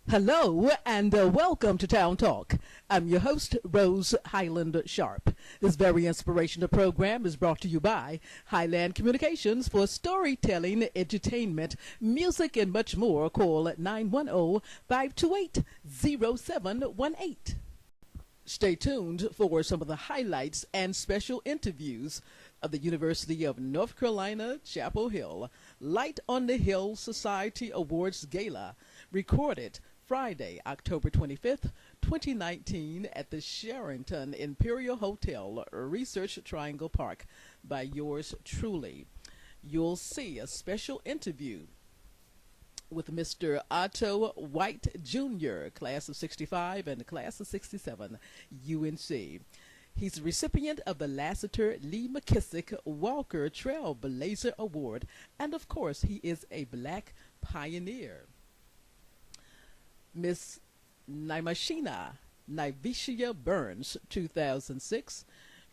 Hello and welcome to Town Talk. I'm your host, Rose Highland-Sharpe. This very inspirational program is brought to you by Highland Communications for storytelling, entertainment, music, and much more. Call at 910-528-0718. Stay tuned for some of the highlights and special interviews of the University of North Carolina, Chapel Hill Light on the Hill Society Awards Gala, recorded Friday, October 25th, 2019 at the Sheraton Imperial Hotel, Research Triangle Park by yours truly. You'll see a special interview with Mr. Otto White Jr., class of 65 and class of 67, UNC. He's the recipient of the Lassiter Lee McKissick Walker Trailblazer Award, and of course, he is a black pioneer. Miss Nimasheena Burns, 2006,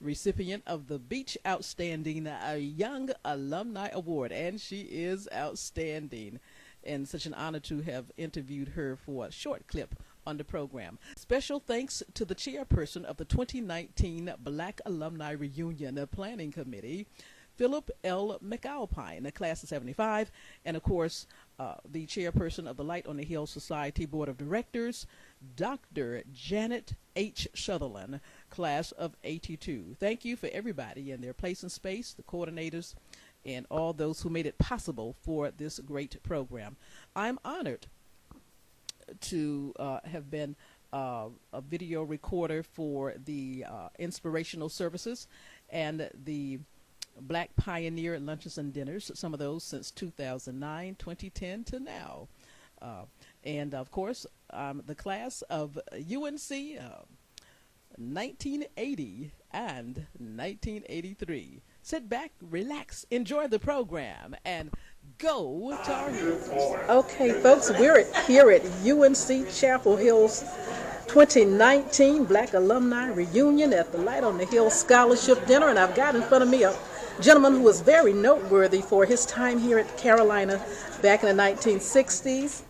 recipient of the Beach Outstanding Young Alumni Award, and she is outstanding. And such an honor to have interviewed her for a short clip on the program. Special thanks to the chairperson of the 2019 Black Alumni Reunion Planning Committee, Philip L. McAlpine, the class of 75, and of course, the chairperson of the Light on the Hill Society Board of Directors, Dr. Janet H. Sutherland, class of 82. Thank you for everybody in their place and space, the coordinators, and all those who made it possible for this great program. I'm honored to have been a video recorder for the inspirational services and the Black Pioneer Lunches and Dinners, some of those since 2009, 2010 to now. And of course, the class of UNC 1980 and 1983. Sit back, relax, enjoy the program, and go Tar Heels. Okay, folks, we're here at UNC-Chapel Hill's 2019 Black Alumni Reunion at the Light on the Hill Scholarship Dinner, and I've got in front of me a gentleman who was very noteworthy for his time here at Carolina back in the 1960s,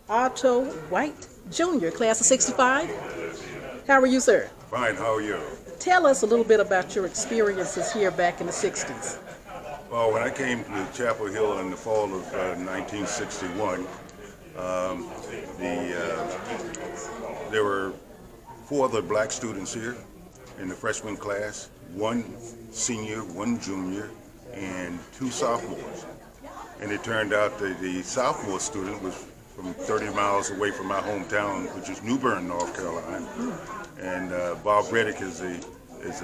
Otto White Jr., class of 65. How are you, sir? Fine, how are you? Tell us a little bit about your experiences here back in the 60s. Well, when I came to Chapel Hill in the fall of 1961, there were 4 other black students here in the freshman class, 1 senior, 1 junior, and 2 sophomores. And it turned out that the sophomore student was from 30 miles away from my hometown, which is New Bern, North Carolina. And Bob Reddick is the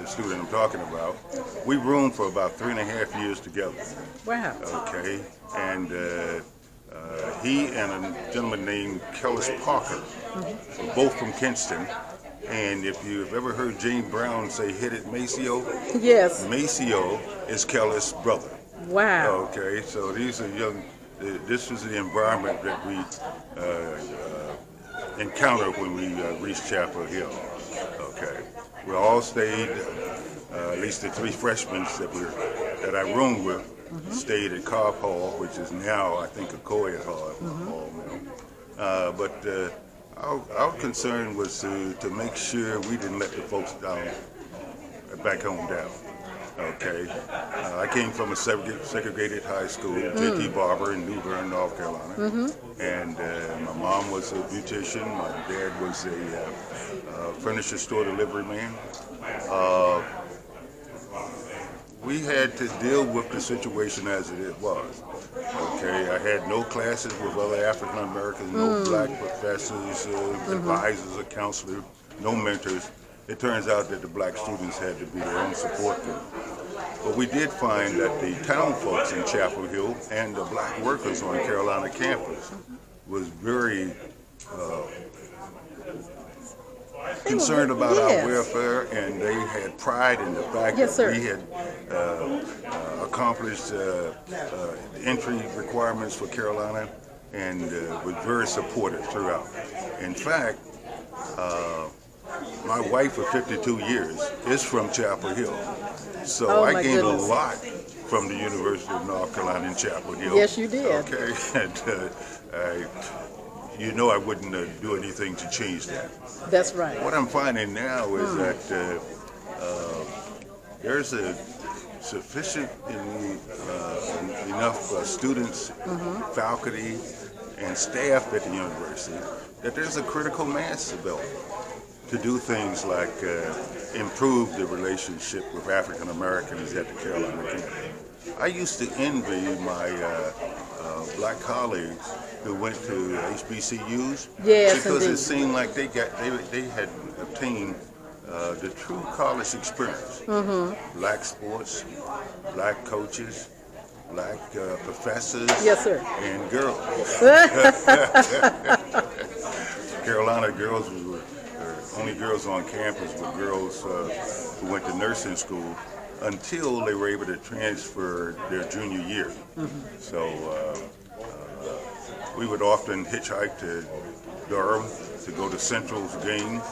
student I'm talking about. We roomed for about 3.5 years together. Wow. Okay. And he and a gentleman named Kellis Parker were both from Kinston. And if you've ever heard Jane Brown say, "Hit it, Maceo," yes, Maceo is Kellis' brother. Wow. Okay, so these are young. This was the environment that we encountered when we reached Chapel Hill. Okay, we all stayed. At least the 3 freshmen that I roomed with stayed at Cobb Hall, which is now I think a co-ed hall now. But our concern was to make sure we didn't let the folks down back home down. Okay, I came from a segregated high school, J.T. Barber in New Bern, North Carolina, and my mom was a beautician. My dad was a furniture store delivery man. We had to deal with the situation as it was. Okay, I had no classes with other African Americans, no black professors, advisors, or counselors, no mentors. It turns out that the black students had to be their own support group. But we did find that the town folks in Chapel Hill and the black workers on Carolina campus was very concerned about our welfare, and they had pride in the fact that we had accomplished entry requirements for Carolina, and was very supportive throughout. In fact, my wife of 52 years is from Chapel Hill, so I gained a lot from the University of North Carolina in Chapel Hill. Yes, you did. Okay, and you know I wouldn't do anything to change that. That's right. What I'm finding now is that there's a sufficient enough students, faculty, and staff at the university that there's a critical mass available to do things like improve the relationship with African Americans at the Carolina campus. I used to envy my black colleagues who went to HBCUs because indeed. it seemed like they had obtained the true college experience. Black sports, black coaches, black professors, Yes, sir. and girls. Carolina girls were only girls on campus were girls who went to nursing school until they were able to transfer their junior year. So we would often hitchhike to Durham to go to Central's game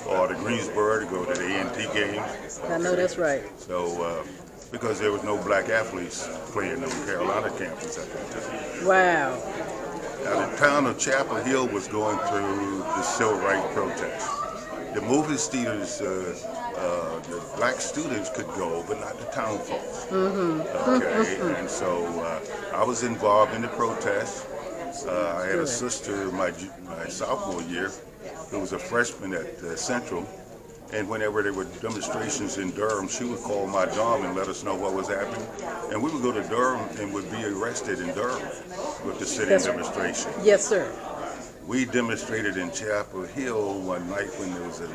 or to Greensboro to go to the A&T games. I know that's right. So because there was no black athletes playing on the Carolina campus at that time. Wow. Now, the town of Chapel Hill was going through the civil rights protest. The movie theaters, the black students could go, but not the town folks. Okay, and so I was involved in the protest. I had a sister my sophomore year who was a freshman at Central, and whenever there were demonstrations in Durham, she would call my dorm and let us know what was happening. And we would go to Durham and would be arrested in Durham with the sitting demonstration. Yes, sir. We demonstrated in Chapel Hill one night when there was a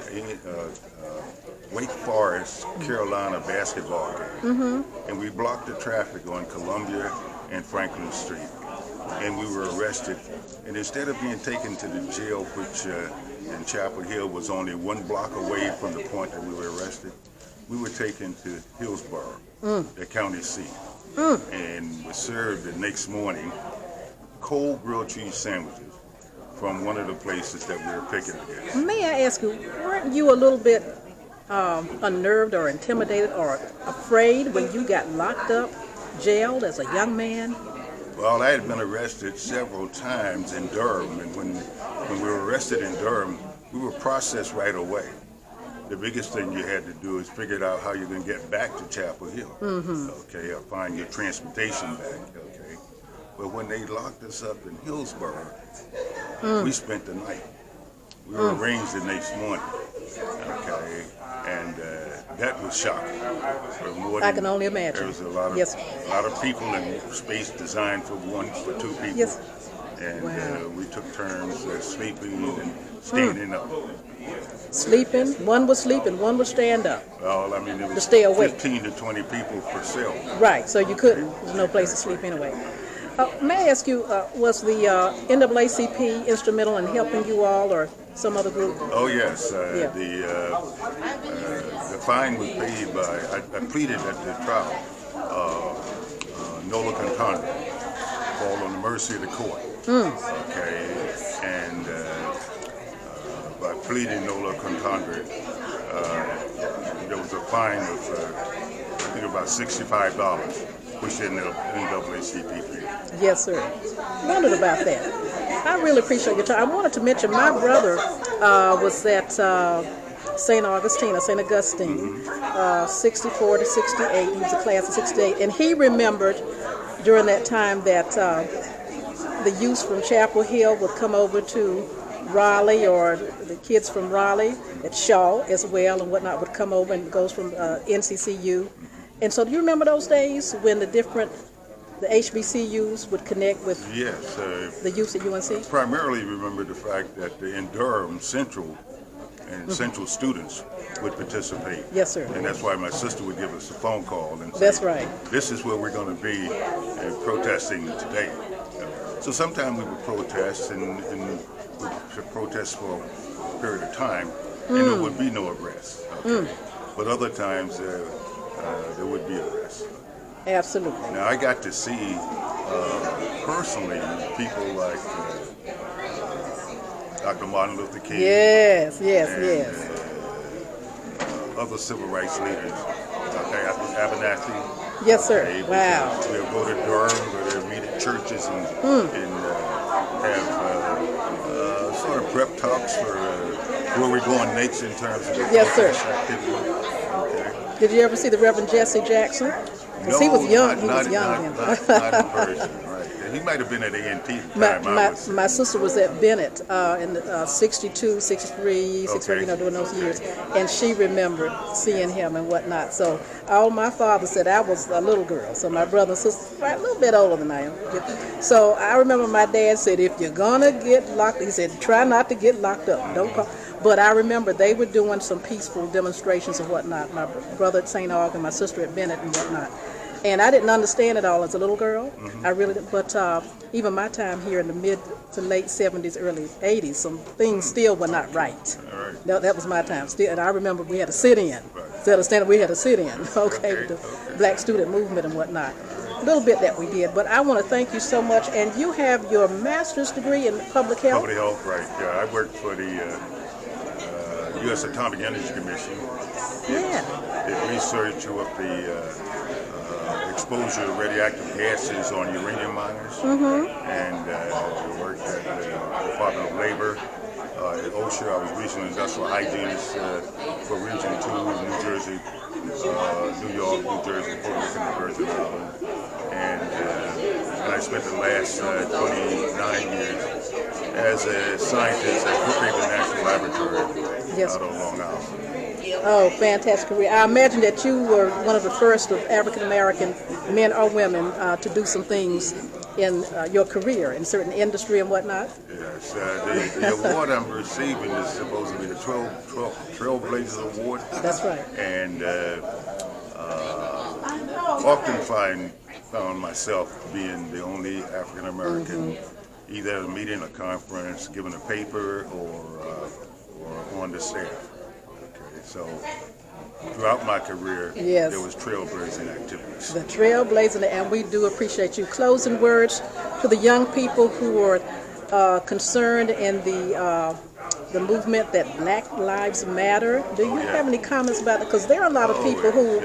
Wake Forest Carolina basketball game, and we blocked the traffic on Columbia and Franklin Street, and we were arrested. And instead of being taken to the jail, which in Chapel Hill was only 1 block away from the point that we were arrested, we were taken to Hillsborough, the county seat, and were served the next morning cold grilled cheese sandwiches from one of the places that we were picking against. May I ask you, weren't you a little bit unnerved or intimidated or afraid when you got locked up, jailed as a young man? Well, I had been arrested several times in Durham, and when we were arrested in Durham, we were processed right away. The biggest thing you had to do is figure out how you're going to get back to Chapel Hill, okay, or find your transportation back, okay. But when they locked us up in Hillsborough, we spent the night. We were arranged the next morning, okay, and that was shocking. I can only imagine. There was a lot of people in space designed for 2 people. Yes. And we took turns sleeping and standing up. Sleeping? One was sleeping, one was stand up. Well, I mean, it was to stay awake. 15 to 20 people per cell. Right, so you couldn't. There's no place to sleep anyway. May I ask you, was the NAACP instrumental in helping you all, or some other group? Oh yes, the fine was paid by. I pleaded at the trial, Nola Contandre, called on the mercy of the court. Okay, and by pleading Nola Contandre, there was a fine of I think about $65. Which the NAACP paid. Yes, sir. Wondered about that. I really appreciate your time. I wanted to mention my brother was at St. Augustine, 64 to 68. He was a class of 68. And he remembered during that time that the youth from Chapel Hill would come over to Raleigh, or the kids from Raleigh at Shaw as well and whatnot would come over, and goes from NCCU. And so do you remember those days when the HBCUs would connect with the youth at UNC? Primarily remember the fact that in Durham, Central and Central students would participate. Yes, sir. And that's why my sister would give us a phone call and say, that's right. This is where we're going to be protesting today. So sometimes we would protest and we would protest for a period of time and there would be no arrest. Okay? But other times there would be arrests. Absolutely. Now I got to see personally people like Dr. Martin Luther King. Yes. Other civil rights leaders, Dr. Abernathy. Yes, sir. Okay, Wow. We'll go to Durham, go to meet at churches and have sort of prep talks for where we're going next in terms of the Yes, sir. activity. Okay. Did you ever see the Reverend Jesse Jackson? Because he was young. He was young then. Not in person, right. He might have been at A&T at the time I was. My sister was at Bennett in 62, 63, 63, Okay. during those years, and she remembered seeing him and whatnot. So all my father said I was a little girl. So my brother and sister were a little bit older than I am. So I remember my dad said, if you're gonna get locked, he said, try not to get locked up. Don't call. But I remember they were doing some peaceful demonstrations and whatnot. My brother at St. Aug and my sister at Bennett and whatnot. And I didn't understand it all as a little girl. I really didn't. But even my time here in the mid to late 70s, early 80s, some things still were not right. That was my time. Still, and I remember we had a sit-in. Instead of standing, we had a sit-in, okay, with the Black student movement and whatnot. A little bit that we did. But I want to thank you so much. And you have your master's degree in public health? Public health, right. Yeah, I worked for the U.S. Atomic Energy Commission. Yeah. Did research with the exposure of radioactive gases on uranium miners, and worked at the Department of Labor. At OSHA, I was regional industrial hygienist for Region 2, New Jersey, New York, New Jersey, Puerto Rico, and the Virgin Islands. And I spent the last 29 years as a scientist at Brookhaven National Laboratory out on Long Island. Oh, fantastic career. I imagine that you were one of the first of African-American men or women to do some things in your career in certain industry and whatnot. Yes, the award I'm receiving is supposed to be the Trailblazers Award. That's right. And often found myself being the only African-American, either at a meeting, a conference, giving a paper, or on the staff. So throughout my career, there was trailblazing activities. The trailblazing, and we do appreciate you. Closing words to the young people who are concerned in the movement that Black Lives Matter. Do you have any comments about it? Because there are a lot of people who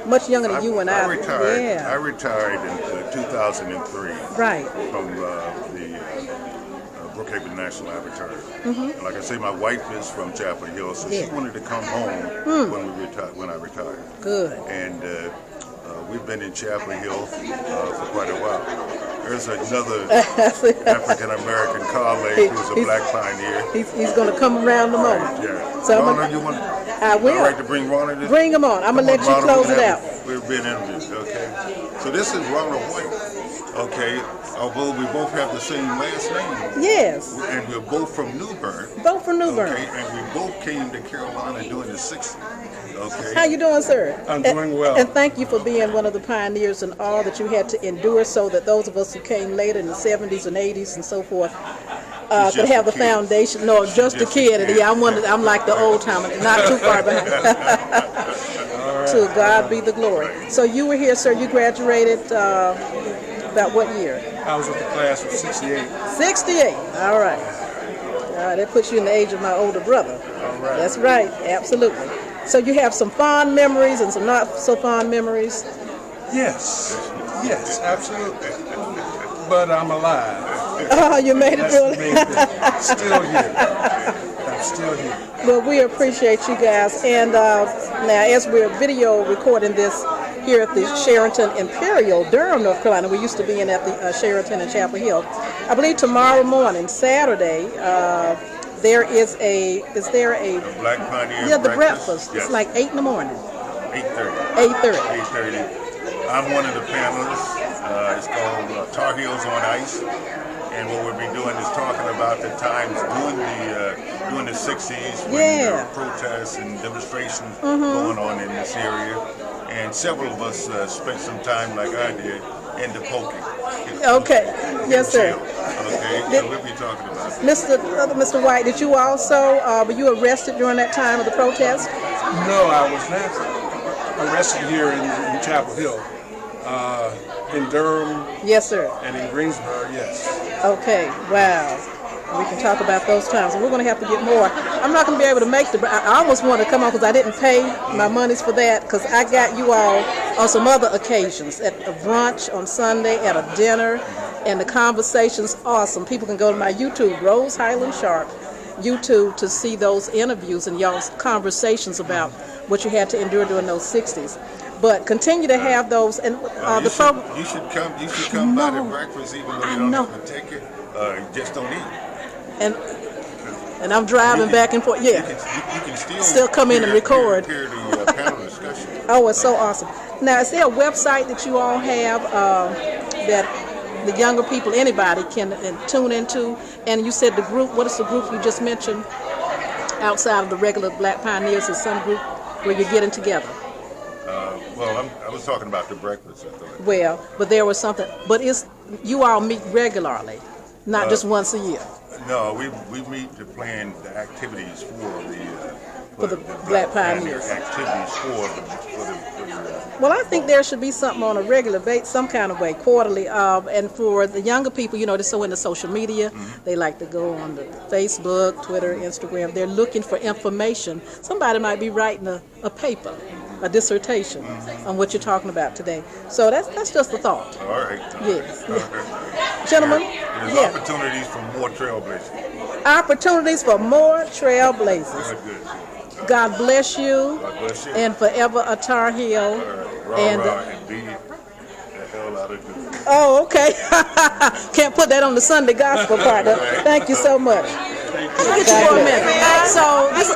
much younger than you and I. Retired. I retired in 2003. Right. From the Brookhaven National Laboratory. And like I say, my wife is from Chapel Hill, so she wanted to come home when I retired. Good. And we've been in Chapel Hill for quite a while. There's another African-American colleague who's a black pioneer. He's going to come around the moment. Yeah. So Ronna, I will. All right to bring Ronna? Bring him on. I'm going to let you close it out. We're being interviewed, okay? So this is Ronna White, okay? Although we both have the same last name. Yes. And we're both from New Bern. Both from New Bern. Okay, and we both came to Carolina during the 60s. Okay. How you doing, sir? I'm doing well. And thank you for being one of the pioneers in all that you had to endure so that those of us who came later in the 70s and 80s and so forth could have the foundation. No, just a kid. Yeah, I'm like the old timer, not too far behind. To God be the glory. So you were here, sir. You graduated about what year? I was with the class of 68. 68. All right. That puts you in the age of my older brother. All right. That's right. Absolutely. So you have some fond memories and some not so fond memories? Yes, absolutely. But I'm alive. Oh, you made it through it. Still here. I'm still here. Well, we appreciate you guys. And now, as we're video recording this here at the Sheraton Imperial, Durham, North Carolina, we used to be in at the Sheraton in Chapel Hill. I believe tomorrow morning, Saturday, there is a Black Pioneer the breakfast. Yes. It's like 8 in the morning. 8:30. 8:30. I'm one of the panelists. It's called Tar Heels on Ice. And what we'll be doing is talking about the times during the 60s when there were protests and demonstrations going on in this area. And several of us spent some time, like I did, in the poking. Okay. Yes, sir. Okay, so we'll be talking about it. Mr. White, did you also, were you arrested during that time of the protest? No, I was not arrested here in Chapel Hill. In Durham. Yes, sir. And in Greensboro, yes. Okay, wow. We can talk about those times, and we're going to have to get more. I'm not going to be able to make I almost wanted to come on because I didn't pay my monies for that, because I got you all on some other occasions, at a brunch on Sunday, at a dinner, and the conversation's awesome. People can go to my YouTube, Rose Highland-Sharpe, YouTube to see those interviews and y'all's conversations about what you had to endure during those 60s. But continue to have those, and the program. You should come. You should come by the breakfast, even though you don't have to take it. Just don't eat. And I'm driving back and forth. Yeah, you can still come in and record. Hear the panel discussion. Oh, it's so awesome. Now, is there a website that you all have that the younger people, anybody, can tune into? And you said the group. What is the group you just mentioned? Outside of the regular Black Pioneers, is some group where you're getting together? Well, I was talking about the breakfast, I thought. Well, but there was something. But you all meet regularly, not just once a year. No, we meet to plan the activities for the Black Pioneers. Activities for the Well, I think there should be something on a regular basis, some kind of way, quarterly. And for the younger people, they're so into social media. Mm-hmm. They like to go on the Facebook, Twitter, Instagram. They're looking for information. Somebody might be writing a paper, a dissertation on what you're talking about today. So that's just a thought. All right. Yes. Gentlemen, there's opportunities for more trailblazers. Opportunities for more trailblazers. Good. God bless you. God bless you. And forever a Tar Heel. And be the hell out of good. Oh, okay. Can't put that on the Sunday gospel part. Thank you so much. I'll get you for a minute. So this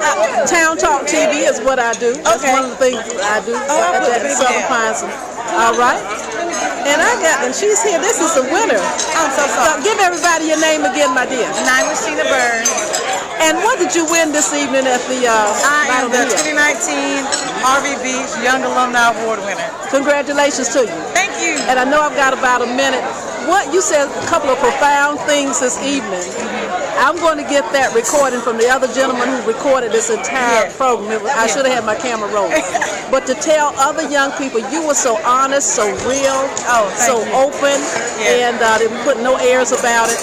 Town Talk TV is what I do. That's one of the things I do at Southern Pines. All right. And she's here. This is the winner. I'm so sorry. Give everybody your name again, my dear. Nimasheena Burns. And what did you win this evening at the I am the 2019 Harvey Beach Young Alumni Award winner. Congratulations to you. Thank you. And I know I've got about a minute. What you said a couple of profound things this evening. I'm going to get that recording from the other gentleman who recorded this entire program. I should have had my camera rolling. But to tell other young people, you were so honest, so real, so open, and they put no airs about it.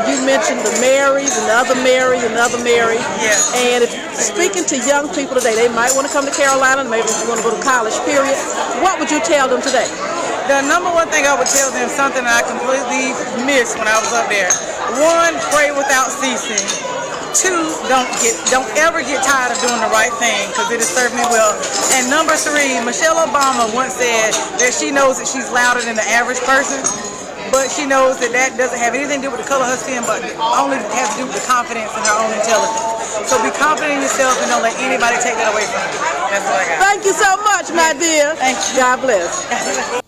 You mentioned the Marys and the other Mary and the other Mary. And if speaking to young people today, they might want to come to Carolina, maybe they want to go to college, period. What would you tell them today? The number one thing I would tell them, something that I completely missed when I was up there. 1, pray without ceasing. 2, don't ever get tired of doing the right thing, because it has served me well. And number 3, Michelle Obama once said that she knows that she's louder than the average person, but she knows that doesn't have anything to do with the color of her skin, but only has to do with the confidence in her own intelligence. So be confident in yourself and don't let anybody take that away from you. That's what I got. Thank you so much, my dear. Thank you. God bless.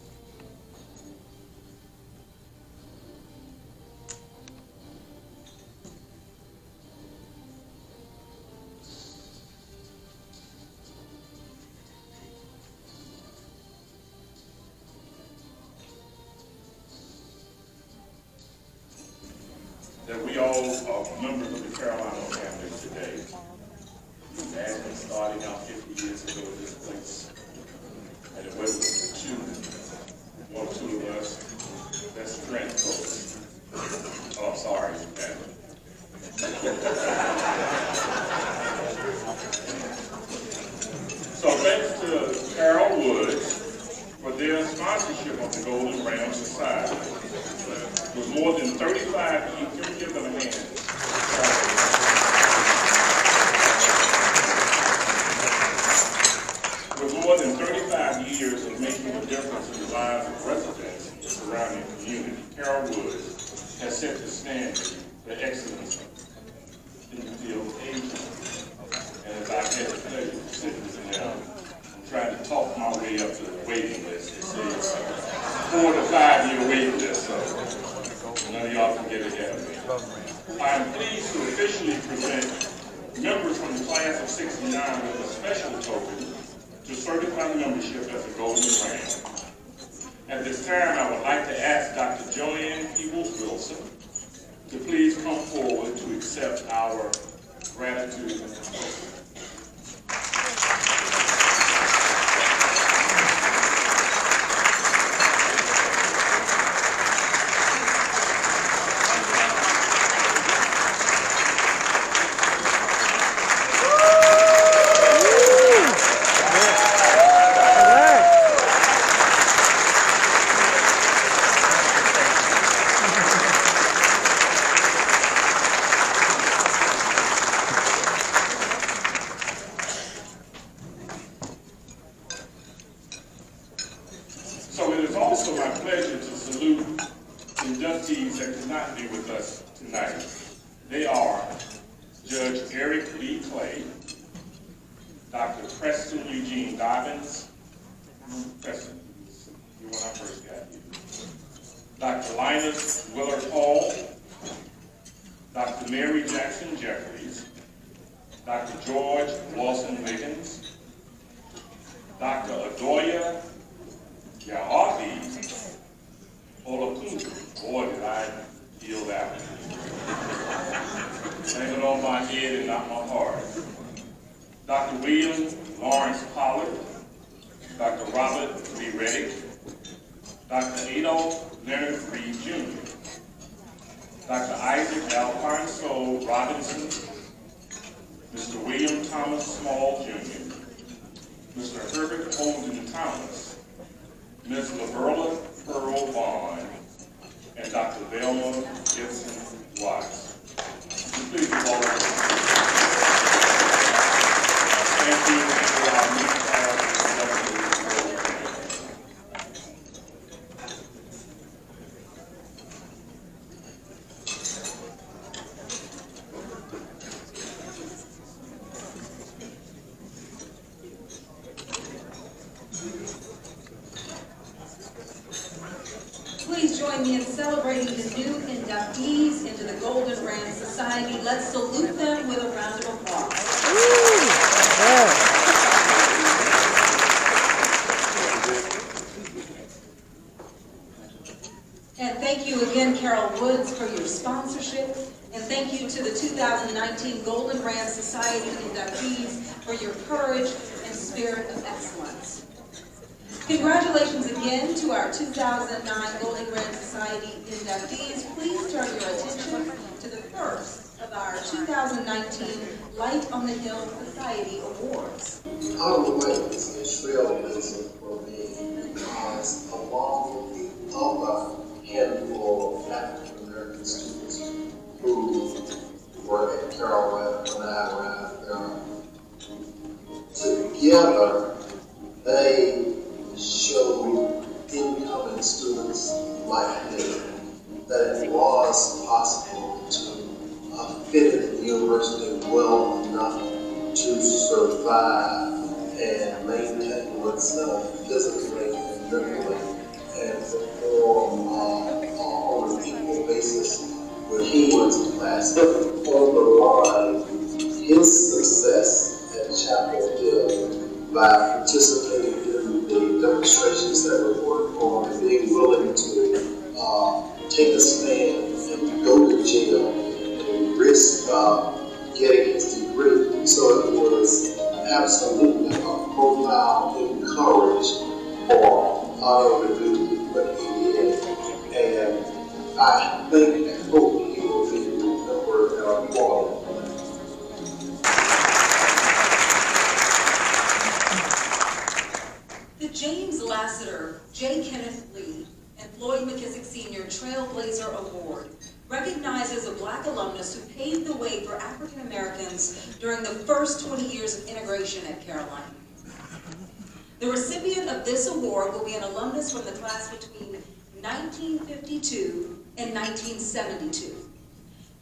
That we all are members of the Carolina family today. Imagine starting out 50 years ago at this place. And it wasn't one or two of us. That's strength, folks. Oh, I'm sorry, family. So thanks to Carol Woods for their sponsorship of the Golden Ram Society. With more than 35 years, can we give them a hand? With more than 35 years of making a difference in the lives of residents in the surrounding community, Carol Woods has set the standard for excellence in the field of aging. And as I had the pleasure of sitting down, I'm trying to talk my way up to the waiting list. It says 4 to 5 year waiting list. So none of y'all can get ahead of me. I am pleased to officially present members from the class of 69 with a special token to certify membership as a Golden Ram. At this time, I would like to ask Dr. Joanne Peebles-Wilson to please come forward to accept our gratitude. also my pleasure to salute inductees that could not be with us tonight. They are Judge Eric Lee Clay, Dr. Preston Eugene Dobbins, Preston, you're when I first got you, Dr. Linus Willard Hall, Dr. Mary Jackson Jeffries, Dr. George Lawson Wiggins, Dr. Adoya Yahavi Olakundu. Boy, did I feel that one. Hang it on my head and not my heart. Dr. William Lawrence Pollard, Dr. Robert B. Reddick, Dr. Adolph Leonard Reed Jr., Dr. Isaac Alfonso Robinson, Mr. William Thomas Small Jr., Mr. Herbert Holden Thomas, Ms. Laverla Pearl Vaughn, and Dr. Velma Gibson Watts. Please give all of them. Thank you for our new class. Please join me in celebrating the new inductees into the Golden Rand Society. Let's salute them with a round of applause. And thank you again, Carol Woods, for your sponsorship. And thank you to the 2019 Golden Rand Society inductees for your courage and spirit of excellence. Congratulations again to our 2009 Golden Rand Society inductees. Please turn your attention to the first of our 2019 Light on the Hill Society Awards. Alumni is a trailblazer for me because along with the other handful of African American students who were at Carolina when I arrived there, together they showed incoming students like me that it was possible to fit in the university well enough to survive and maintain oneself physically and mentally and perform on an equal basis with humans class. On the line, his success at Chapel Hill by participating in the demonstrations that were worked on and being willing to take a stand and go to jail and risk getting his degree. So it was absolutely a profound encouragement for Otto to do what he did. And I think and hope he will be remembered and applauded. The James Lassiter, J. Kenneth Lee, and Floyd McKissick Sr. Trailblazer Award recognizes a Black alumnus who paved the way for African Americans during the first 20 years of integration at Carolina. The recipient of this award will be an alumnus from the class between 1952 and 1972.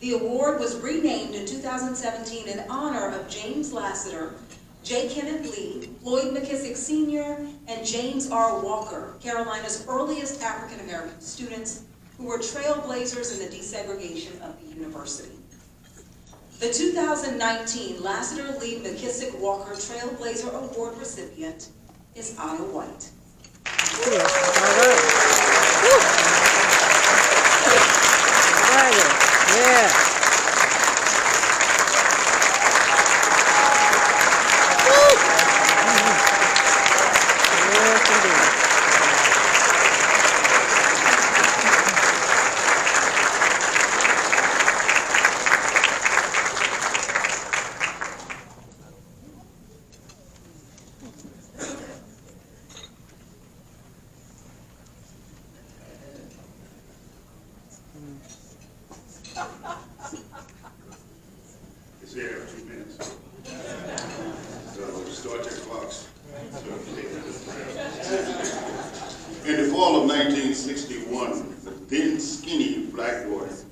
The award was renamed in 2017 in honor of James Lassiter, J. Kenneth Lee, Floyd McKissick Sr., and James R. Walker, Carolina's earliest African American students who were trailblazers in the desegregation of the university. The 2019 Lassiter Lee McKissick Walker Trailblazer Award recipient is Otto White. Yeah. It's there in 2 minutes. So start your clocks. In the fall of 1961, a thin, skinny black boy, whose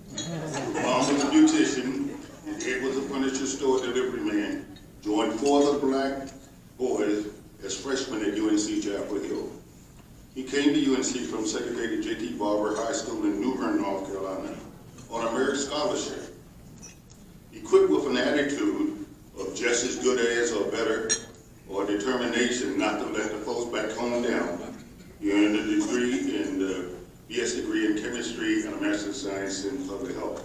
mom was a beautician and dad was a furniture store delivery man, joined four other black boys as freshmen at UNC-Chapel Hill. He came to UNC from segregated J.T. Barber High School in New Bern, North Carolina, on a merit scholarship. Equipped with an attitude of just as good as or better, or determination not to let the folks back home down, he earned a degree in BS degree in chemistry and a master's of science in public health.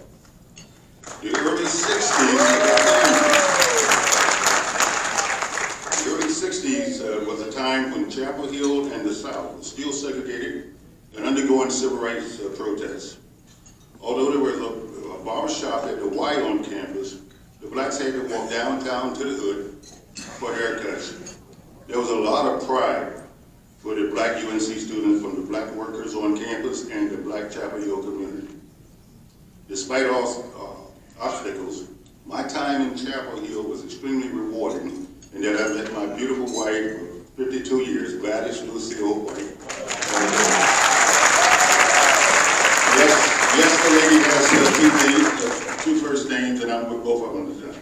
The early 60s was a time when Chapel Hill and the South were still segregated and undergoing civil rights protests. Although there was a barber shop at the Y on campus, the blacks had to walk downtown to the hood for haircuts. There was a lot of pride for the black UNC students, from the black workers on campus and the black Chapel Hill community. Despite all obstacles, my time in Chapel Hill was extremely rewarding, in that I met my beautiful wife of 52 years, Gladys Lucille White. Yes, the lady has two first names, and I'm with both of them today.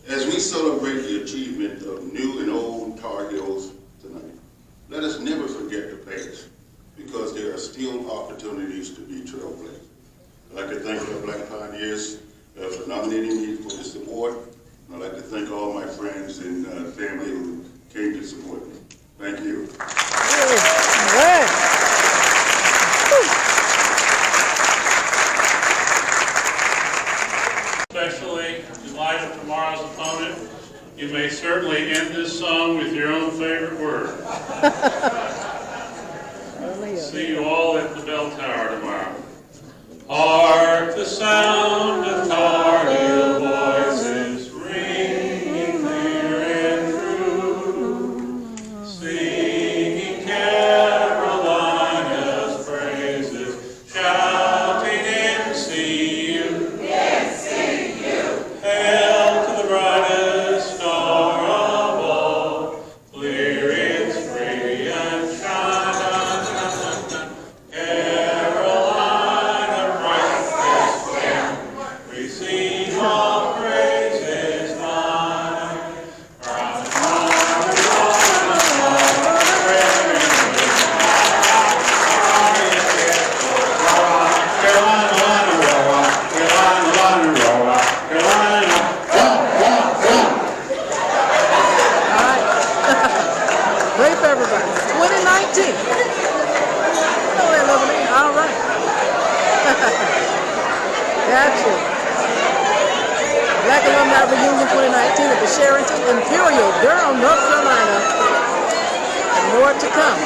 As we celebrate the achievement of new and old Tar Heels tonight, let us never forget the past, because there are still opportunities to be trailblazers. I'd like to thank the Black Pioneers for nominating me for this award. And I'd like to thank all my friends and family who came to support me. Thank you. Especially in light of tomorrow's opponent, you may certainly end this song with your own favorite word. See you all at the bell tower tomorrow. Hark the sound of Tar Heel voices ringing clear and true, singing Carolina's praises, shouting NCU, NCU. Hail to the brightest star of all, clear its radiant shine. Black Alumni Reunion 2019 at the Sheraton Imperial, Durham, North Carolina. And more to come.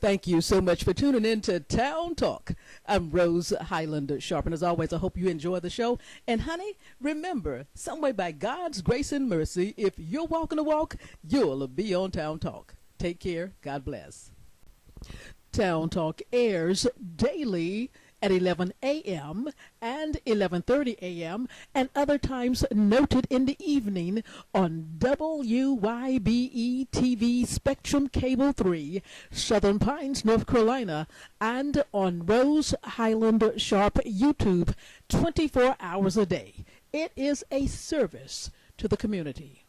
Thank you so much for tuning in to Town Talk. I'm Rose Highland-Sharpe, and as always, I hope you enjoy the show. And honey, remember, some way by God's grace and mercy, if you're walking the walk, you'll be on Town Talk. Take care. God bless. Town Talk airs daily at 11 a.m. and 11:30 a.m. and other times noted in the evening on WYBE TV Spectrum Cable 3, Southern Pines, North Carolina, and on Rose Highland-Sharpe YouTube 24 hours a day. It is a service to the community.